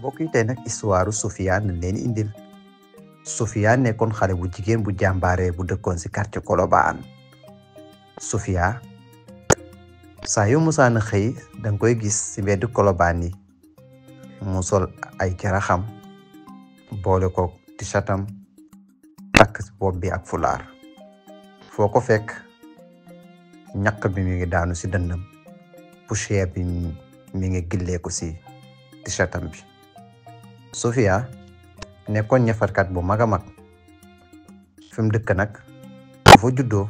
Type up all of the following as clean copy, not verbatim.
mbokk yi tey nag histoire Sofia nañ leen indil. Sofia nekkoon xale bu jigéen bu jàmbaare bu dëkkoon ci quartier Colobane. Sofia saa yu musaana xëy danga koy gis ci mbedd Colobane yi mu sol ay jaraxam boole ko t-shirtam takk bopp bi ak fulaar. foo ko fekk ñaq bi mi ngi daanu ci dënnam, poussière bi mi ngi gilleeku ci t-shirtam bi. Sofia nekkoon ñafarkat bu mag a mag. fi mu dëkk nag bu fa juddoo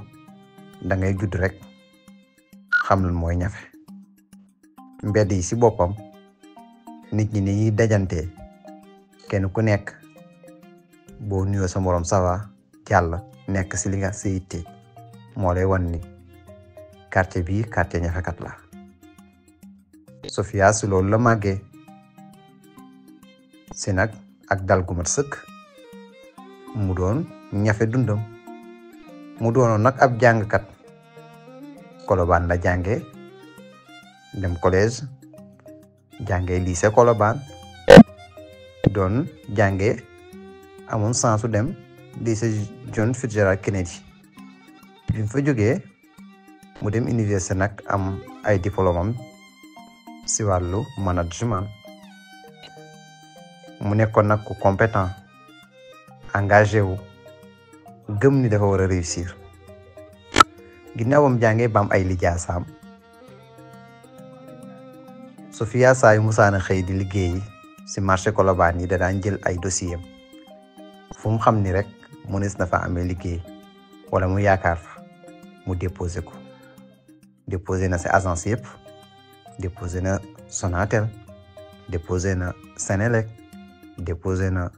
da ngay judd rek xam lan mooy ñafe. mbedd yi ci boppam nit ñi ni ñuy dajante kenn ku nekk boo nuyoo sa moroom ça va jàll nekk ci li nga ci yitte moo lay wan ni quartier bi quartier ñafekat la. Sofia ci loolu la màggee ci nag ak dal gu mat sëkk mu doon ñafe dundam. mu doonoon nag ab jàngkat. Colobane la jànge dem collège jànge lycée Colobane doon jànge amoon sansu dem lycée John Fitzgerald Kennedy. bi mu fa jógee mu dem université nag am ay diplôme am ci wàllu management. mu nekkoon nag ku compétent engagé wu gëm ni dafa war a réussir. ginnaawam jàngee ba am ay lijaasaam Sofia saa yu musaana xëy di liggéeyi ci marché Colobane yi da daan jël ay dossier am fu mu xam ni rek mënees na fa amee liggéey wala mu yaakaar fa mu déposé ko. déposé na ci agence yëpp, déposé na Sonatel, déposé na Senelec, déposé na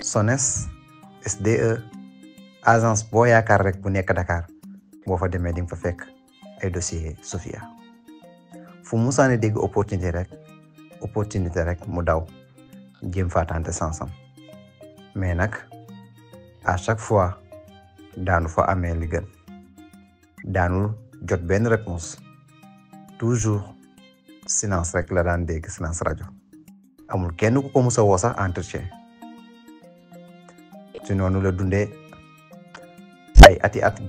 SONES, SDE, agence boo yaakaar rek bu nekk Dakar boo fa demee di nga fa fekk ay dossier Sofia. fu mu musaane dégg opportunité rek mu daw jéem fa tenter sansam. mais nag à chaque fois daanu fa amee li gën, daanul jot benn réponse. toujours silence rek la daan dégg, silence rajo. amul kenn ku ko musa woo sax entretien. ci noonu la dundee ay ati at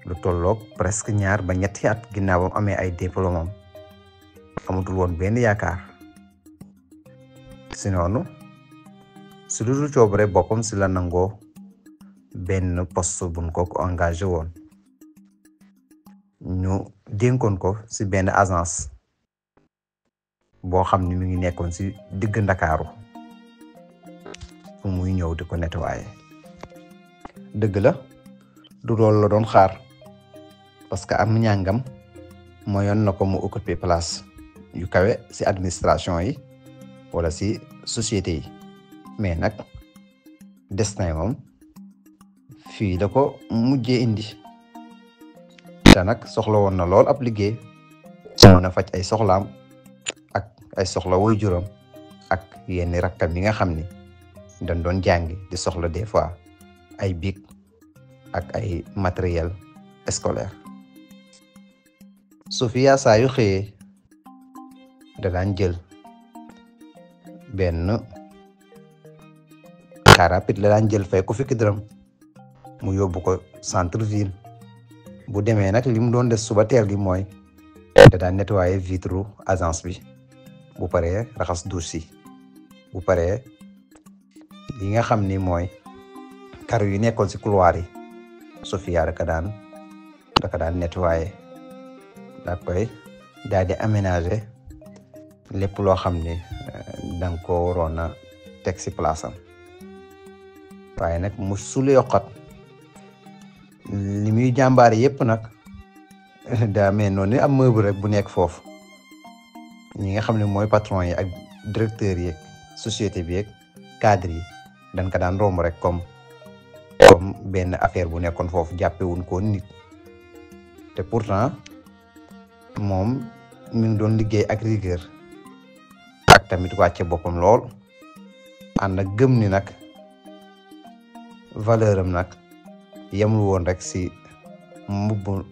lu tolloog presque 2 ba 3 at ginnaaw bam amee ay diplôme am amatul woon benn yaakaar. ci noonu su dul coobare boppam ci la nangoo benn poste buñ ko engagé woon. ñu dénkoon ko ci benn agence boo xam ni mi ngi nekkoon ci digg Ndakaaru fu muy ñëw di ko nettoyer. dëgg la du loolu la doon xaar parce que am njàngam mayoon na ko mu occuper place yu kawe ci administration yi wala ci société yi. mais nag destin moom fii la ko mujjee indi. te nag soxla woon na lool ab liggéey mën a faj ay soxlaam ak ay soxla waajuram ak yenn rakkam yi nga xam ni dañ doon jàngi di soxla des fois ay bic ak ay matériel scolaire. Sofia saa yu xëyee da daan jël benn car rapide la daan jël fay ko fukki dërëm mu yóbbu ko centre ville. bu demee nag li mu doon def suba teel gi mooy da daan nettoyer vitre agence bi, bu paree raxas douche yi, bu paree li nga xam ni mooy kar yu nekkoon ci couloir yi Sofia da ka daan nettoyer. da koy daal di aménager lépp loo xam ni danga ko waroon a teg ci place am. waaye nag mu sulu yokkat li muy jàmbaare yépp nag daa mel noonu am meuble rek bu nekk foofu. ñi nga xam ne mooy patron yi ak directeur yi société bi ak cadre yi dañ ko daan romb rek comme benn affaire bu nekkoon foofu jàppewuñ ko nit. te pourtant moom mi ngi doon liggéey ak rigueur ak tamit wàcce boppam lool. ànd ak gëm ni nag valeur am nag yemul woon rek ci mbubb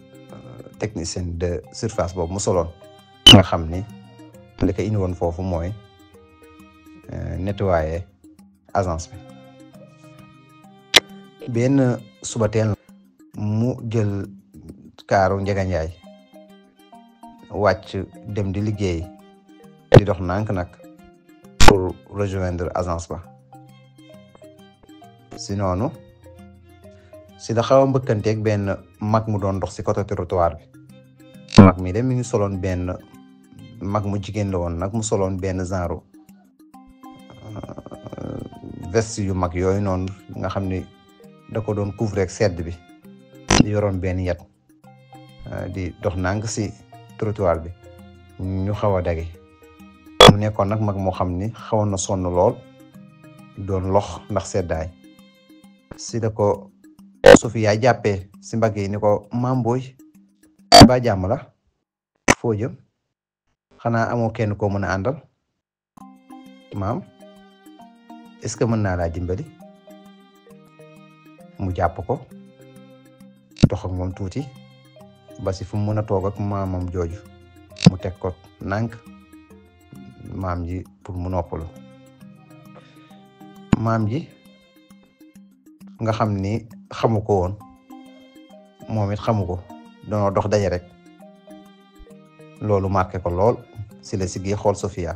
technicien de surface boobu mu soloon nga xam ni li ko indi woon foofu mooy nettoyer agence bi. benn suba teel mu jël kaaru njeganjaay wàcc dem di liggéey di dox nànk nag pour rejoindre agence ba. si noonu si la xaw a mbëkkanteeg benn mag mu doon dox si côté trottoir bi. mag mi de mi ngi soloon benn mag mu jigéen la woon nag mu soloon benn genre veste yu mag yooyu noonu nga xam ni da ko doon couvrir ak sedd bi. di yoroon benn yat di dox nànk si trottoir bi ñu xaw a dage. mu nekkoon nag mag moo xam ni xawoon na sonn lool doon lox ndax seddaay. si la ko Sofia jàppee si mbagg yi ni ko maam booy ba jàmm la foo jëm xanaa amoo kenn koo mën a àndal maam est-ce que mën naa laa dimbali. mu jàpp ko dox ak moom tuuti ba si fu mu mën a toog ak maamam jooju mu teg ko nànk maam ji pour mu noppalu. maam ji nga xam ni xamu ko woon moom it xamu ko doonoo dox daje rek loolu marqué ko lool si la siggi xool Sofia.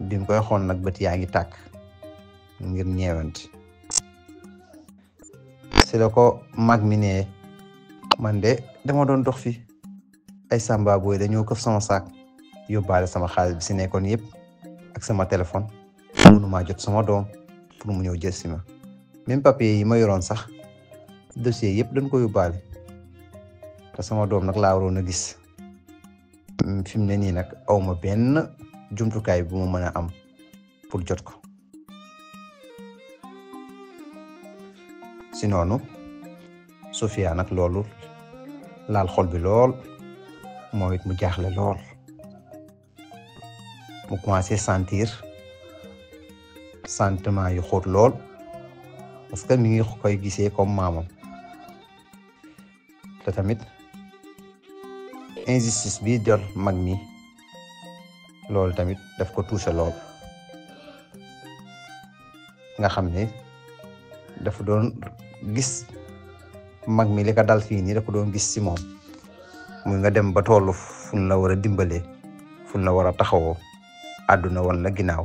bi mu koy xool nag bët yaa ngi tàkk ngir ñeewante. si la ko mag mi ne man de dama doon dox fi ay samba booy dañoo këf sama saak yóbbaale sama xaalis bi si nekkoon yëpp ak sama téléphone. mënumaa jot sama doom pour mu ñëw jël si ma même papier yi ma yoroon sax dossier yëpp dañ ko yóbbaale te sama doom nag laa waroon a gis. fi mu ne nii nag awma benn jumtukaay bu ma mën a am pour jot ko. si noonu Sofia nag loolu laal xol bi lool moo it mu jaaxle lool mu commencé sentir sentiment yu xóot lool parce que mi ngi koy gisee comme maamam. te tamit injustice bi dal mag mi loolu tamit daf ko touché lool nga xam ne dafa doon gis mag mi li ko dal fii nii dafa doon gis ci moom muy nga dem ba tollu fun la war a dimbalee fun la war a taxawoo àdduna wan la ginnaaw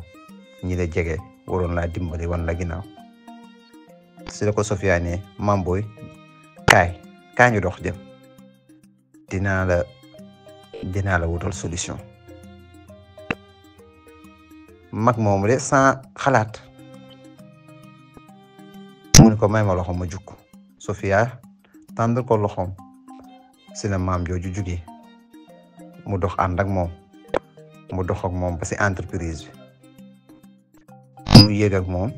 ñi la jege waroon laa dimbali wan la ginnaaw. si la ko Sofia ne maam booy kaay ñu dox jëm dinaa la wutal solution. mag moomu de sans xalaat mu ne ko may ma loxo ma jukk. Sofia tàndal ko loxoom si la maam jooju jugee mu dox ànd ak moom mu dox ak moom ba si entreprise bi mu yéeg ak moom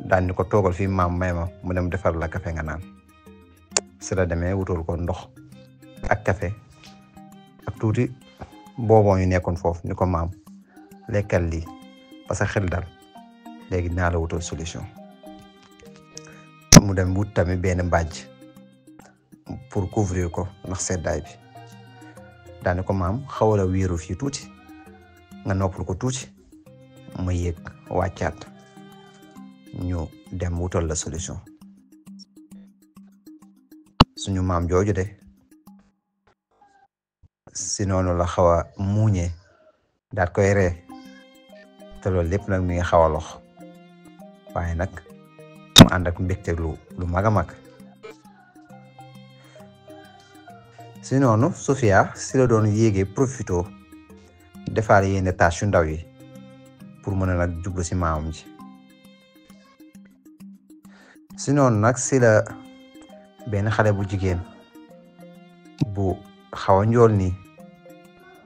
daan ni ko toogal fii maam may ma mu dem defar la café nga naan. si la demee wutal ko ndox ak café ak tuuti booboo ñu nekkoon foofu ni ko maam lekkal lii parce que xel dal léegi dinaa la wutal solution. mu dem wut tamit benn mbàjj pour couvrir ko ndax seddaay bi daane ko maam xawal a wéeru fii tuuti nga noppal ko tuuti ma yéeg wàccaat ñu dem wutal la solution. suñu maam jooju de si noonu la xaw a muuñee daat koy ree te loolu lépp nag mi ngi xaw a lox waaye nag mu ànd ak mbégte lu mag a mag. si noonu Sofia si la doon yéegee profito defaat yenn tâche yu ndaw yi pour mën a nag jublu si maamam ji. si noonu nag si la benn xale bu jigéen bu xaw a njool nii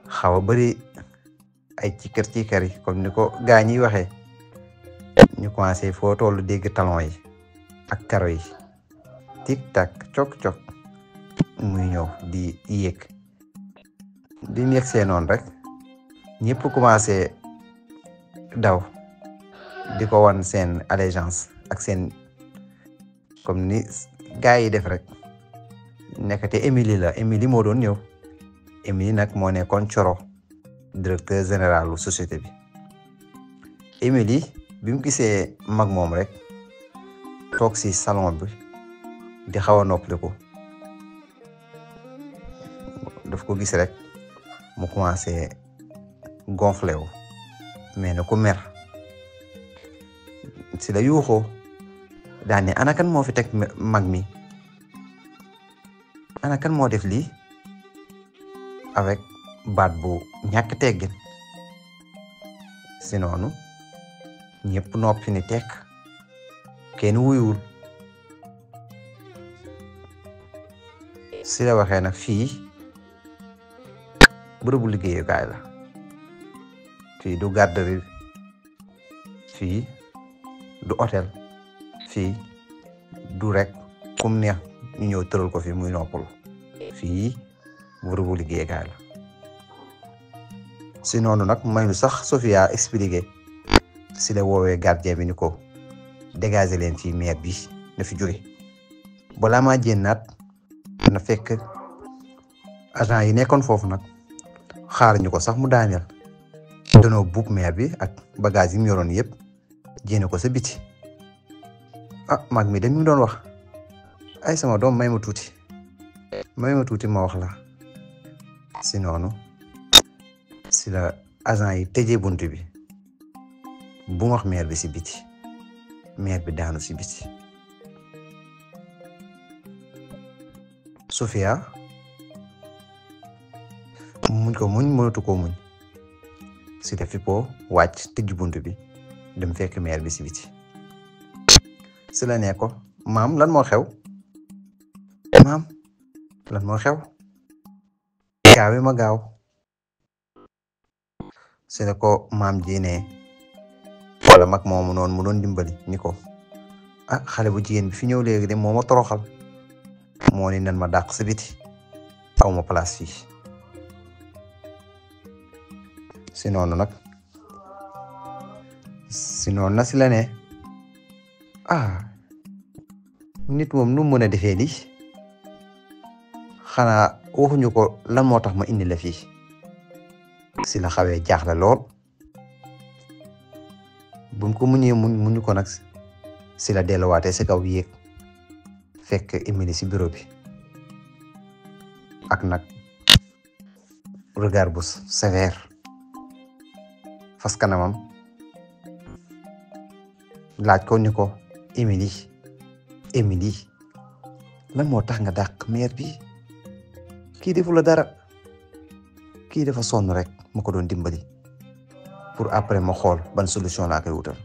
xaw a bari ay cikar yi comme ni ko gaa ñiy waxee ñu commencé foo tollu dégg talon yi ak karo yi tic tac cok muy ñëw di yéeg di yéeg see noonu rek ñëpp commencé daw di ko wan seen allégeance ak seen comme ni gaa yi def rek nekkate Émilie moo doon ñëw. Émilie nag moo nekkoon Coro directeur général société bi Émilie bi mu gisee mag moom rek toog si salon bi di xaw a noppaliku daf ko gis rek mu commencé gonflé wu mais ne ku mer si la yuuxoo daan ne ana kan moo fi teg mag mi ana kan moo def lii avec baat bu ñàkk teggin si noonu ñëpp noppi ni tekk kenn wuyuwul si la waxee nag fii bërëbu liggéeyukaay la fii du garderie fii du hôtel fii du rek kum neex ñu ñëw tëral ko fi muy noppalu fii bërëbu liggéeyukaay la si noonu nag mayu sax Sofia expliqué si la woowee gardien bi ni ko dégager leen fii maire bi na fi jóge balaa maa jénnaat na fekk agent yi nekkoon foofu nag xaar ñu ko sax mu daaneel danoo buub maire bi ak bagage yi mu yoroon yëpp jéene ko sa biti mag mi dañ mu doon wax ay sama doom may ma tuuti ma wax la si noonu si la agent yi tëjee bunt bi bu wax maire bi si biti maire bi daanu si biti Sofia muñ ko muñ mënatu ko muñ si la fippoo wàcc tëj bunt bi dem fekk maire bi si biti si la ne ko maam lan moo xew gaawe ma gaaw si la ko maam ji ne wala mag moomu noonu mu doon dimbali ni ko xale bu jigéen bi fi ñëw léegi de moo ma toroxal moo ni nan ma dàq sa biti aw ma place fii si noonu na si la ne nit moom nu mën a defee lii xanaa waxuñu ko lan moo tax ma indi la fii si la xawee jaaxle lool buñ ko muñu ko nag si la delluwaatee si kaw yéeg fekk Émilie si bureau bi ak nag regard bu sévère fas kanamam laaj ko ni ko Émilie lan moo tax nga dàq maire bi kii defu la dara kii dafa sonn rek ma ko doon dimbali pour après ma xool ban solution laa koy wutal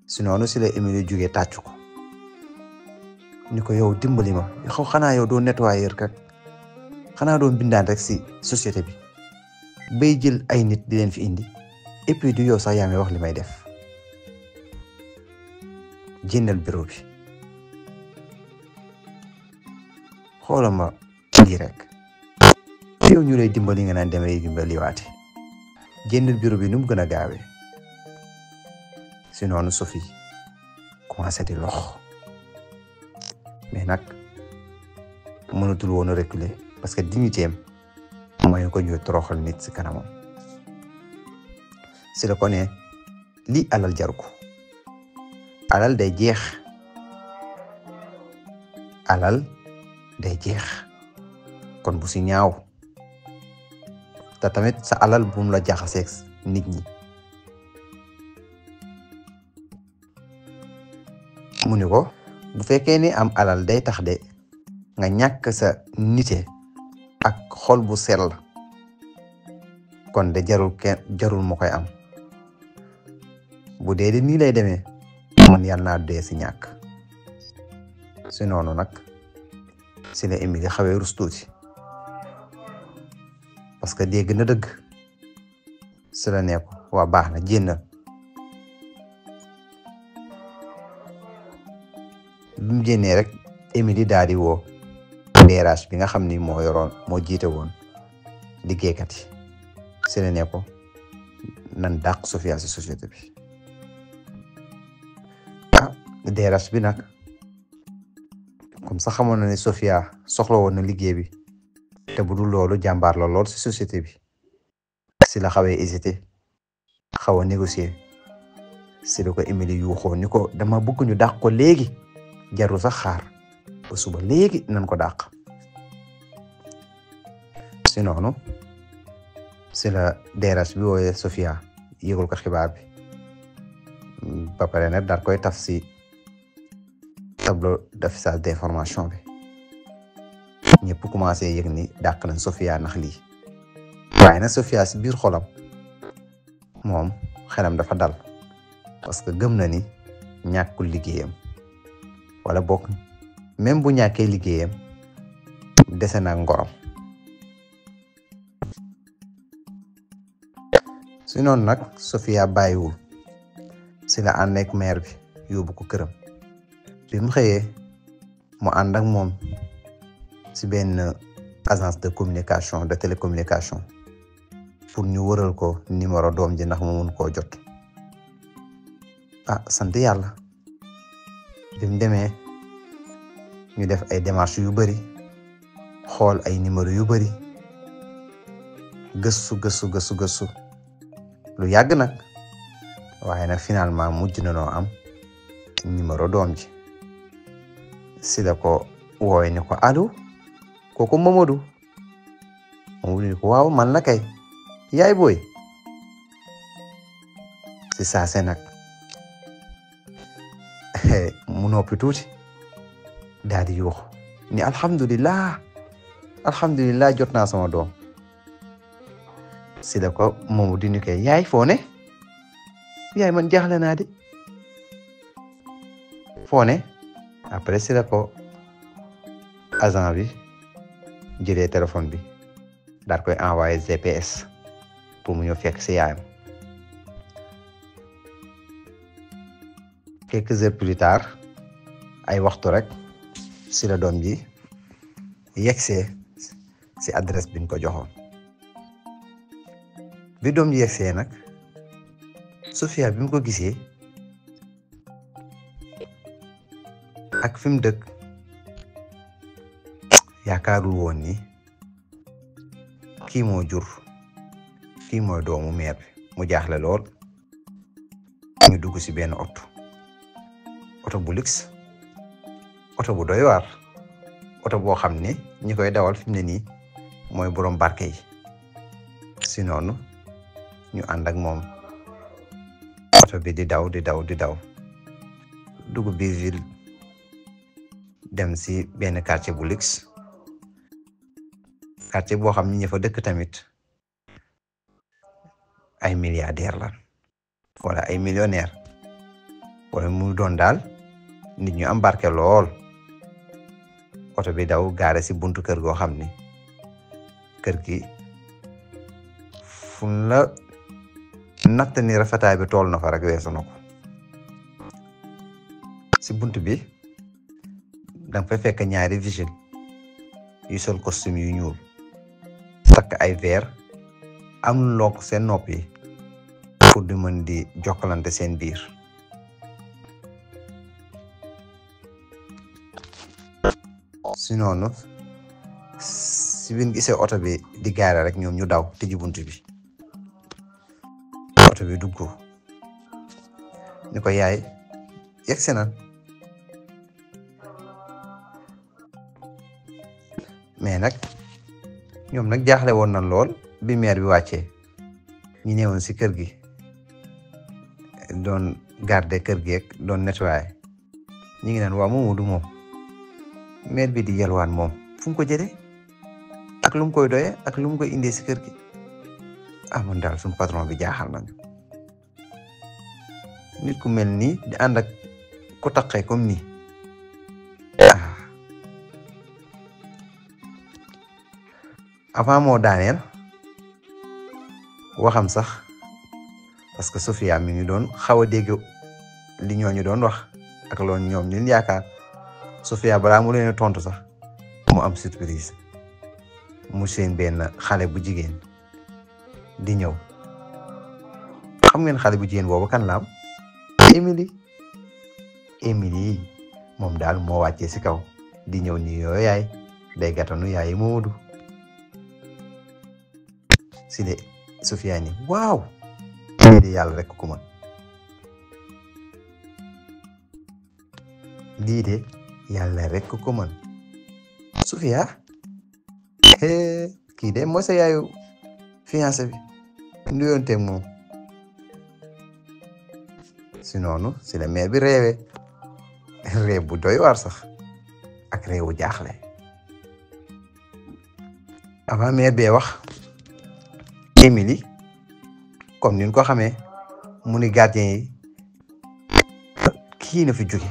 si noonu si la Émilie jógee tàccu ko ni ko yow dimbali ma xanaa yow doo nettoyeur kat xanaa doon bindaan rek si société bi bay jël ay nit di leen fi indi et puis du yow sax yaa may wax li may def jëndal bureau bi xoolal ma lii rek yow ñu lay dimbali nga naan demee dimbali waate jëndal bureau bi nu mu gën a gaawee si noonu Sophie commencé di lox mais nag mënatul woon a reculer parce que dignité am mooy ko ñu toroxal nit si kanamam si la ko ne lii alal jaru ko alal day jeex kon bu si ñaaw te tamit sa alal bu mu la jaxaseeg nit ñi mu ni ko bu fekkee ni am alal day tax de nga ñàkk sa nite ak xol bu sell kon de jarul ma koy am bu dee de nii lay demee man yàlla naa dee si ñàkk si noonu nag si la Émilie xawee rus tuuti parce que dégg na dëgg si la ne ko waa baax na jénnal bi mu jénnee rek Émilie daal di woo DRH bi nga xam ni moo jiite woon liggéeykat yi si la ne ko nan dàq Sofia si société bi DRH bi nag comme ça xamoon na ne Sofia soxla woon na liggéey bi te bu dul loolu jàmbaar la lool si société bi si la xawee hésité xaw a négocier si la ko Émilie yuuxoo ni ko dama bëgg ñu dàq ko léegi jarul sax xaar ba suba léegi nañ ko dàq. si noonu si la DRH bi wooyee Sofia yëgul ko xibaar bi ba pare nag daal koy taf si tableau d'affichage d'information bi ñëpp commencé yëg ni dàq nañ Sofia ndax lii. waaye nag Sofia si biir xolam moom xelam dafa dal parce que gëm na ni ñàkkul liggéeyam wala bokk même bu ñàkkee liggéeyam dese na ngorom. si noonu nag Sofia bàyyiwul si la ànd ak maire bi yóbbu ko këram bi mu xëyee mu ànd ak moom si benn agence de communication de télécommunication pour ñu wëral ko numéro doom ji ndax mu mun koo jot. sant yàlla bi mu demee ñu def ay démarches yu bari xool ay numéro yu bari gëstu lu yàgg nag waaye nag finalement mujj na noo am numéro doom ji si la ko wooye ni ko allo kooku Mamadou ni ko waaw man la kay yaay booy si saase nag mu noppi tuuti daal di yuuxu ni alhamdulillah jot naa sama doom. si la ko Mamadou ni koy yaay foo ne yaay man jaaxle naa di foo ne après si la ko agent bi jëlee téléphone bi daal koy envoyé GPS pour mu ñëw fekk si yaayam. quelques heures plus tard ay waxtu rek si la doom ji yegsee si adresse biñ ko joxoon. bi doom ji yegsee nag Sofia bi mu ko gisee ak fi mu dëkk yaakaarul woon ni kii mooy doomu meer bi mu jaaxle lool. ñu dugg si benn oto bu luxe oto bu doy waar oto boo xam ne ñi koy dawal fi mu ne nii mooy borom barke yi. si noonu ñu ànd ak moom oto bi di daw dugg biir ville dem si benn quartier bu luxe quartier boo xam ne ñi fa dëkk tamit ay milliardaire la wala ay millionnaire wala mu doon daal nit ñu am barke lool. oto bi daw gaare si buntu kër goo xam ni kër gi fu la natt ni rafetaay bi tool na fa rek weesu na ko. si buntu bi danga fay fekk ñaari vigile yu sol costume yu ñuul takk ay verre am lokk seen nopp yi pour di mën di jokkalante seen biir. si noonu si biir gisee oto bi di gaare rek ñoom ñu daw tëji buntu bi. oto bi dugg ni ko yaay yegsi na mais nag ñoom nag jaaxle woon nañ lool bi maire bi wàccee. ñi newoon si kër gi doon garder kër gi ak doon nettoyer ñi ngi naan waa Mamadou moom maire bi di yalwaan moom fu mu ko jëlee ak lu mu koy doyee ak lu mu koy indee si kër gi. man daal suñu patron bi jaaxal nañu. nit ku mel nii di ànd ak ku taqee comme nii. avant moo daaneel waxam sax parce que Sofia mi ngi doon xaw a dégg li ñooñu doon wax ak loolu ñoom ñu yaakaar. Sofia balaa mu leen tontu sax mu am surprise mu seen benn xale bu jigéen di ñëw. xam ngeen xale bu jigéen boobu kan la am? Émilie moom daal moo wàccee si kaw di ñëw ni yoo yaay day gàttanu yaay Mamadou. si de Sofia ni waaw Émilie yàlla rek ku mën lii de yàlla rek ko mën. Sofia kii de mooy sa yaayu fiancé bi nuyoonteeg moom. si noonu si la mère bi réewee réew bu doy waar sax ak réewu jaaxle. avant mère bee wax Émilie comme ni ñu ko xamee mu ni gardien yi kii na fi jóge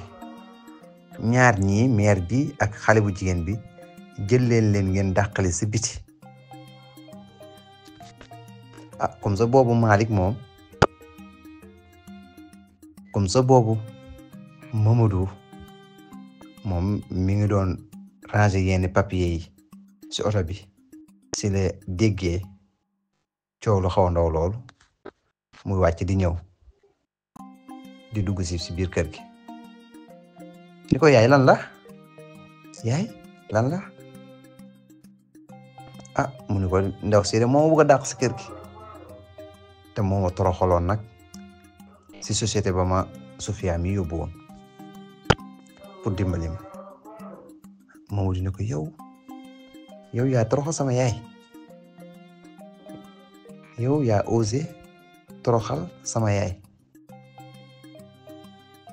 ñaar ñii mère bi ak xale bu jigéen bi jël leen ngeen dàqale si biti. comme ça boobu Malick moom comme ça boobu Mamadou moom mi ngi doon ranger yenn papier yi si oto bi si la déggee coow lu xaw a ndaw loolu muy wàcc di ñëw di dugg si biir kër gi. ni ko yaay lan la yaay lan la mu ni ko ndaw si de moo bëgg a dàq si kër gi te moo ma toroxaloon nag si société ba ma Sofia mi yóbbu woon pour dimbali ma. Mamadou ne ko yow yaa toroxal sama yaay yow yaa osé toroxal sama yaay.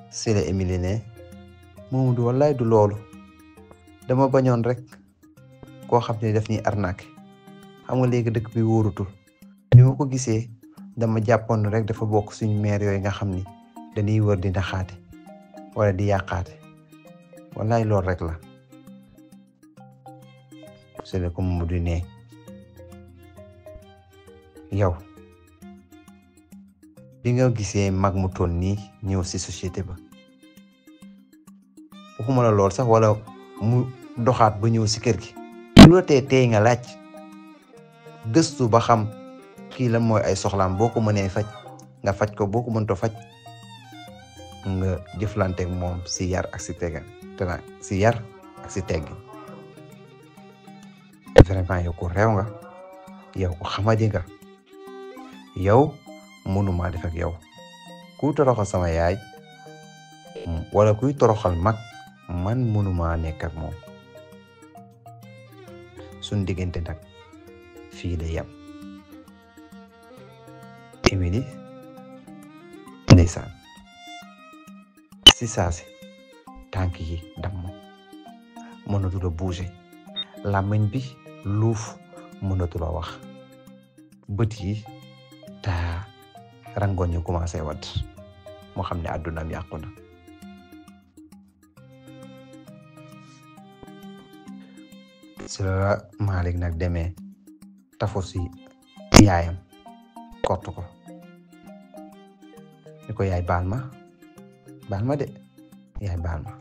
c'est la Émilie ne Mamadou wallaay du loolu dama bañoon rek koo xam ne daf ñuy arnaqué xam nga léegi dëkk bi wóorutul. ni ma ko gisee dama jàppoon rek dafa bokk suñu maire yooyu nga xam ni dañuy wër di naxaate wala di yàqaate wallaay loolu rek la. c'est le ko Mamadou ne yow bi nga gisee mag mu toll nii ñëw si société ba waxuma la lool sax wala mu doxaat ba ñëw si kër gi. lu la tey nga laaj gëstu ba xam kii la mooy ay soxlaam boo ko mënee faj nga faj ko boo ko mënto faj nga jëflanteeg moom si yar ak si teggin si yar ak si teggin. vraiment yow ko réew nga yow ko xamadi nga yow mënuma def ak yow ku toroxal sama yaay wala kuy toroxal mag man mënuma nekk ak moom suñ diggante nag fii la yem. Émilie ndeysaan si saasi tànk yi damm mënatu la bouger làmmiñ bi luuf mënatu la wax bët yi taa rangoñ ñu commencé wat moo xam ne àddunaam yàqu na. si la Malick nag demee tafu si yaayam kott ko ni ko yaay baal ma de yaay baal ma.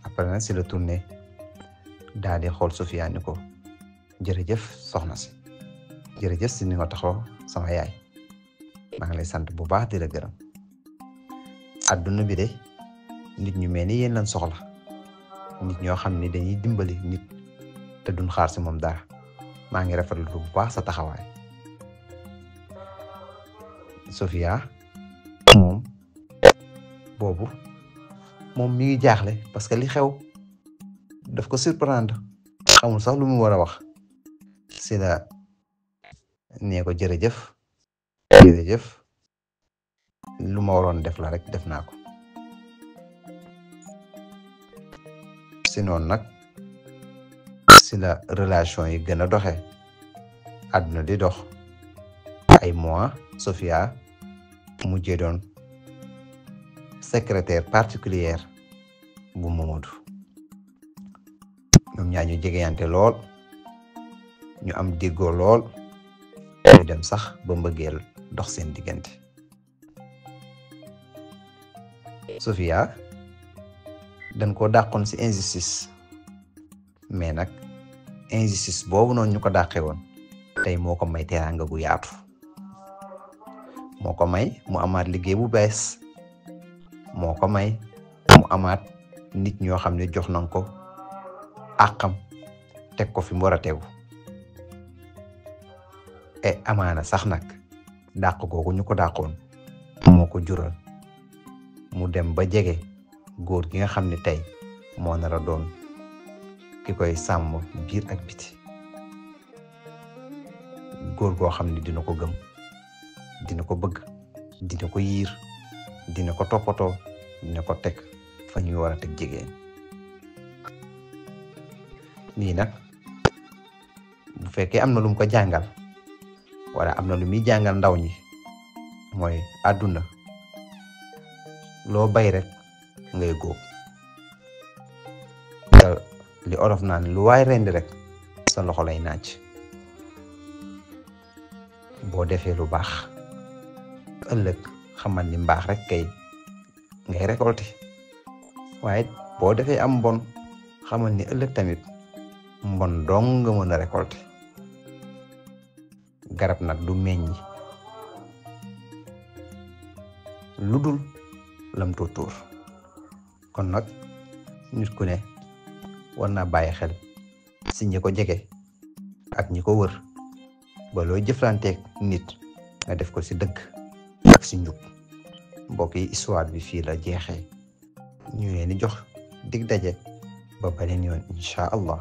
après nag si la tourné daal di xool Sofia ni ko jërëjëf soxna si jërëjëf si ni nga taxaw sama yaay maa ngi lay sant bu baax di la gërëm. adduna bi de nit ñu mel ni yéen lañ soxla nit ñoo xam ne dañuy dimbali nit te duñ xaar si moom dara maa ngi rafetlu bu baax sa taxawaay. Sofia moom boobu moom mi ngi jaaxle parce que li xew daf ko surprendre xamul sax lu mu war a wax. si la nee ko jërëjëf lu ma waroon def la rek def naa ko. si noonu nag si la relation yi gën a doxe àdduna di dox ay mois Sofia mujjee doon secrétaire particulière bu Mamadou. ñoom ñaar ñu jegeyante lool ñu am déggoo lool ñu dem sax ba mbëggeel dox seen diggante. Sofia dañ ko dàqoon ci injustice mais nag injustice boobu noonu ñu ko dàqee woon tey moo ko may teraanga gu yaatu moo ko may mu amaat liggéey bu bees moo ko may mu amaat nit ñoo xam ne jox nañ ko àqam teg ko fi mu war a tegu e amaana sax nag dàq googu ñu ko dàqoon moo ko jural mu dem ba jege góor gi nga xam ne tey moo nar a doon ki koy sàmm biir ak biti. góor goo xam ne dina ko gëm, dina ko bëgg, dina ko yiir, dina ko toppatoo, dina ko teg fa ñuy war a teg jigéen. lii nag bu fekkee am na lu mu ko jàngal wala am na lu muy jàngal ndaw ñi mooy àdduna loo bay rek ngay góob. te li olof naan lu waay rendi rek sa loxo lay naaj. boo defee lu baax ëllëg xamal ni mbaax rek kay ngay récolter, waaye boo defee am mbon xamal ni ëllëg tamit mbon dong nga mën a récolter. garab nag du meññi lu dul lam tóor. kon nag nit ku ne war naa bàyyi xel si ñi ko jege ak ñi ko wër ba looy jëflanteeg nit nga def ko si dëgg ak si njub. mbokk yi, histoire bi fii la jeexee. ñu leen di jox dig daje ba beneen yoon incha allah.